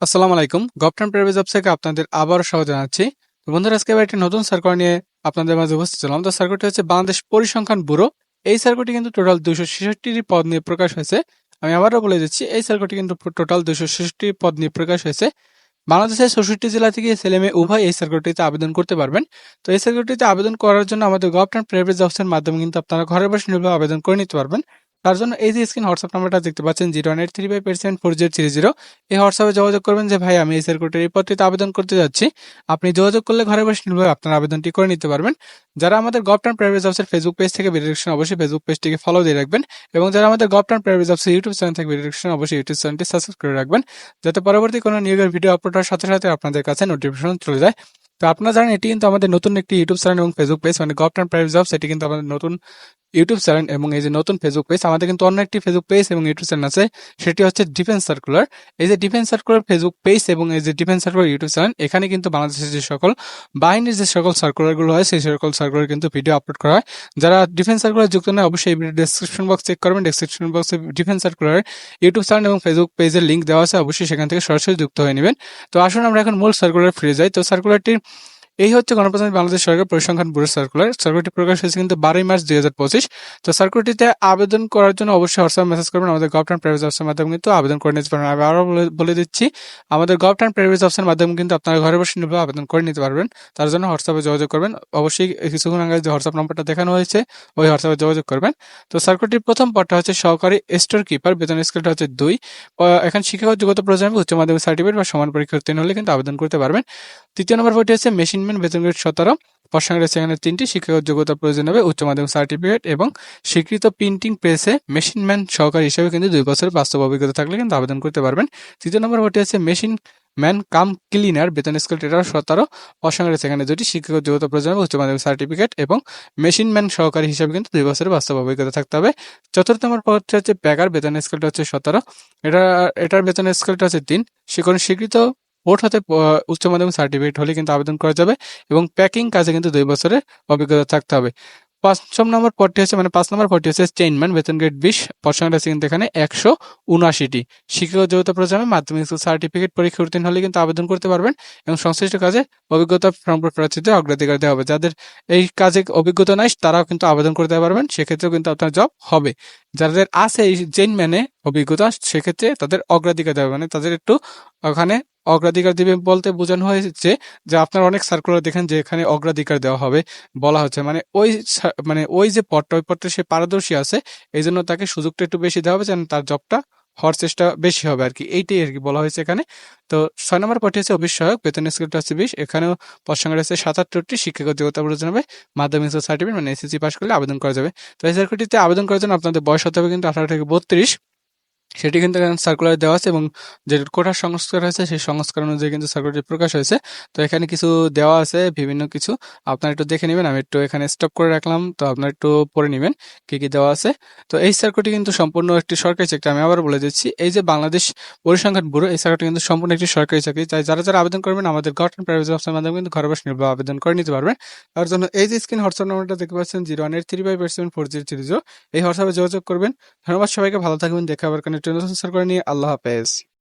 আসসালামু আলাইকুম। Government private jobs থেকে আপনাদের আবারও স্বাগত জানাচ্ছি। তো বন্ধুরা, আজকে আবার একটি নতুন সার্কুলার নিয়ে আপনাদের মাঝে উপস্থিত হলাম। তো সার্কুলারটি হচ্ছে বাংলাদেশ পরিসংখ্যান ব্যুরো। এই সার্কুলারটি কিন্তু টোটাল 266টি পদ নিয়ে প্রকাশ হয়েছে। আমি আবারও বলে দিচ্ছি, এই সার্কুলারটি কিন্তু টোটাল 266টি পদ নিয়ে প্রকাশ হয়েছে। বাংলাদেশের 64 জেলা থেকে ছেলে মেয়ে উভয় এই সার্কুলারটিতে আবেদন করতে পারবেন। তো এই সার্কুলারটিতে আবেদন করার জন্য আমাদের গভর্নমেন্ট প্রাইভেট জবসের মাধ্যমে কিন্তু আপনারা ঘরে বসে নির্ভয়ে আবেদন করে নিতে পারবেন। তার জন্য এই যে স্ক্রিন হোয়াটসঅ্যাপ নাম্বারটা দেখতে পাচ্ছেন 01835474030, এই হোয়াটসঅ্যাপে যোগাযোগ করবেন যে ভাই আমি এই সার্কুলারটির এই পদটিতে আবেদন করতে যাচ্ছি। আপনি যোগাযোগ করলে ঘরে বসে নির্ভয়ে আপনার আবেদনটি করে নিতে পারবেন। যারা আমাদের গভর্নমেন্ট প্রাইভেট জবসের ফেসবুক পেজ থেকে ভিডিও ডিসক্রিপশন অবশ্যই ফেসবুক পেজটিকে ফলো দিয়ে রাখবেন, এবং যারা আমাদের গভর্নমেন্ট প্রাইভেট জবসের ইউটিউব চ্যানেল থেকে ভিডিও ডিসক্রিপশন অবশ্যই ইউটিউব চ্যানেলটি সাবস্ক্রাইব করে রাখবেন, যাতে পরবর্তী কোনো নিয়োগের ভিডিও আপলোড হওয়ার সাথে সাথে আপনাদের কাছে নোটিফিকেশন চলে যায়। তো আপনারা জানেন এটি কিন্তু আমাদের নতুন একটি ইউটিউব চ্যানেল এবং ফেসবুক পেজ, মানে গভর্নমেন্ট প্রাইভেট জবস, এটি কিন্তু আমাদের নতুন ইউটিউব চ্যানেল এবং এই যে নতুন ফেসবুক পেজ। আমাদের কিন্তু অন্য একটি ফেসবুক পেজ এবং ইউটিউব চ্যানেল আছে, সেটি হচ্ছে ডিফেন্স সার্কুলার। এই যে ডিফেন্স সার্কুলার ফেসবুক পেজ এবং এই যে ডিফেন্স সার্কুলার ইউটিউব চ্যানেল, এখানে কিন্তু বাংলাদেশের যে সকল বাহিনীর যে সকল সার্কুলারগুলো হয় সেই সকল সার্কুলার কিন্তু ভিডিও আপলোড করা হয়। যারা ডিফেন্স সার্কুলার যুক্ত নয় অবশ্যই এই ভিডিও ডেসক্রিপশন বক্স চেক করবেন। ডেসক্রিপশন বক্সে ডিফেন্স সার্কুলার ইউটিউব চ্যানেল এবং ফেসবুক পেজের লিঙ্ক দেওয়া আছে, অবশ্যই সেখান থেকে সরাসরি যুক্ত হয়ে নেবেন। তো আসুন আমরা এখন মূল সার্কুলার ফিরে যাই। তো সার্কুলারটির এই হচ্ছে গণপ্রজাতন্ত্রী বাংলাদেশ সরকার পরিসংখ্যান ব্যুরো সার্কুলার। সার্কুলারটি প্রকাশ হয়েছে কিন্তু 12 মার্চ 2025। তো সার্কুলারটিতে আবেদন করার জন্য অবশ্যই হোয়াটসঅ্যাপ মেসেজ করবেন। আমাদের গভর্নমেন্ট প্রাইভেট জবসের মাধ্যমে কিন্তু আবেদন করে নিতে পারবেন। আমি আরও বলে দিচ্ছি, আমাদের গভর্নমেন্ট প্রাইভেট জবসের মাধ্যমে কিন্তু আপনারা ঘরে বসে নির্ভয়ে আবেদন করে নিতে পারবেন। তার জন্য হোয়াটসঅ্যাপে যোগাযোগ করবেন। অবশ্যই কিছুক্ষণ আগে যে হোয়াটসঅ্যাপ নাম্বারটা দেখানো হয়েছে ওই হোয়াটসঅ্যাপে যোগাযোগ করবেন। তো সার্কুলারটির প্রথম পদটা হচ্ছে সহকারী স্টোর কিপার, বেতন স্কেলটা হচ্ছে 2। এখন শিক্ষাগত যোগ্যতা প্রয়োজন হবে উচ্চ মাধ্যমিক সার্টিফিকেট বা সমান পরীক্ষা উত্তীর্ণ হলে কিন্তু আবেদন করতে পারবেন। তৃতীয় নম্বর পদটি হচ্ছে মেশিনম্যান, বেতন গ্রেড 17। পদ সংখ্যা রয়েছে এখানে 3টি। শিক্ষাগত যোগ্যতা প্রয়োজন হবে উচ্চ মাধ্যমিক সার্টিফিকেট এবং স্বীকৃত প্রিন্টিং প্রেসে মেশিনম্যান সহকারী হিসেবে কিন্তু 2 বছরের বাস্তব অভিজ্ঞতা থাকলে কিন্তু আবেদন করতে পারবেন। তৃতীয় নম্বর পদটি হচ্ছে মেশিন ম্যান কাম ক্লিনার, বেতন স্কেল 17। পদ সংখ্যা রয়েছে এখানে 2টি। শিক্ষাগত যোগ্যতা প্রয়োজন হবে উচ্চ মাধ্যমিক সার্টিফিকেট এবং মেশিন ম্যান সহকারী হিসেবে কিন্তু 2 বছরের বাস্তব অভিজ্ঞতা থাকতে হবে। চতুর্থ নম্বর পদটি হচ্ছে প্যাকার, বেতন স্কেলটা হচ্ছে 17। এটার বেতন স্কেলটা হচ্ছে 3। কোনো স্বীকৃত বোর্ড হতে উচ্চ মাধ্যমিক সার্টিফিকেট হলে কিন্তু আবেদন করা যাবে, এবং প্যাকিং কাজে কিন্তু 2 বছরের অভিজ্ঞতা থাকতে হবে। 5 নম্বর পদটি হচ্ছে চেইনম্যান, বেতন গ্রেড 20। পদ সংখ্যা আছে কিন্তু এখানে 179টি। শিক্ষাগত যোগ্যতা প্রয়োজন হবে মাধ্যমিক সার্টিফিকেট পরীক্ষা উত্তীর্ণ হলে কিন্তু আবেদন করতে পারবেন, এবং সংশ্লিষ্ট কাজে অভিজ্ঞতা সম্পন্ন প্রার্থীদের অগ্রাধিকার দেওয়া হবে। যাদের এই কাজে অভিজ্ঞতা নাই তারাও কিন্তু আবেদন করতে পারবেন, সেক্ষেত্রেও কিন্তু আপনার জব হবে। যাদের আছে এই চেইনম্যানে অভিজ্ঞতা, সেক্ষেত্রে তাদের অগ্রাধিকার দেওয়া হবে, মানে তাদের একটু ওখানে অগ্রাধিকার দিবে বলতে বোঝানো হয়েছে যে আপনারা অনেক সার্কুলার দেখেন যে এখানে অগ্রাধিকার দেওয়া হবে বলা হচ্ছে, মানে ওই যে পদটা ওই পদটা সে পারদর্শী আছে, এই জন্য তাকে সুযোগটা একটু বেশি দেওয়া হবে যেন তার জবটা হওয়ার চেষ্টা বেশি হবে আর কি, এইটাই আর কি বলা হয়েছে এখানে। তো 6 নম্বর পদটি হচ্ছে অফিস সহায়ক, বেতন স্কেলটা হচ্ছে 20। এখানেও পদ সংখ্যা রয়েছে 77টি। শিক্ষাগত যোগ্যতা প্রয়োজন হবে মাধ্যমিক সার্টিফিকেট মানে এসএসসি পাস করলে আবেদন করা যাবে। তো এই সার্কুলারটিতে আবেদন করার জন্য আপনাদের বয়স হতে হবে কিন্তু 18 থেকে 32। সেটি কিন্তু এখানে সার্কুলার দেওয়া আছে, এবং যে কোটার সংস্কার হয়েছে সেই সংস্কার অনুযায়ী কিন্তু সার্কুলারটি প্রকাশ হয়েছে। তো এখানে কিছু দেওয়া আছে বিভিন্ন কিছু, আপনারা একটু দেখে নেবেন। আমি একটু এখানে স্টপ করে রাখলাম, তো আপনারা একটু পড়ে নেবেন কি কি দেওয়া আছে। তো এই সার্কুলারটি কিন্তু সম্পূর্ণ একটি সরকারি চাকরি। আমি আবার বলে দিচ্ছি, এই যে বাংলাদেশ পরিসংখ্যান ব্যুরো, এই সার্কুলারটি কিন্তু সম্পূর্ণ একটি সরকারি চাকরি। তাই যারা যারা আবেদন করবেন আমাদের গভর্নমেন্ট প্রাইভেট জবসের মাধ্যমে কিন্তু ঘরে বসে নির্ভয়ে আবেদন করে নিতে পারবেন। তার জন্য এই যে স্ক্রিন হোয়াটসঅ্যাপ নাম্বারটা দেখতে পাচ্ছেন 01835474030, এই হোয়াটসঅ্যাপে যোগাযোগ করবেন। ধন্যবাদ সবাইকে, ভালো থাকবেন। দেখা আবার কোনো নতুন সার্কুলার নিয়ে। আল্লাহ হাফেজ।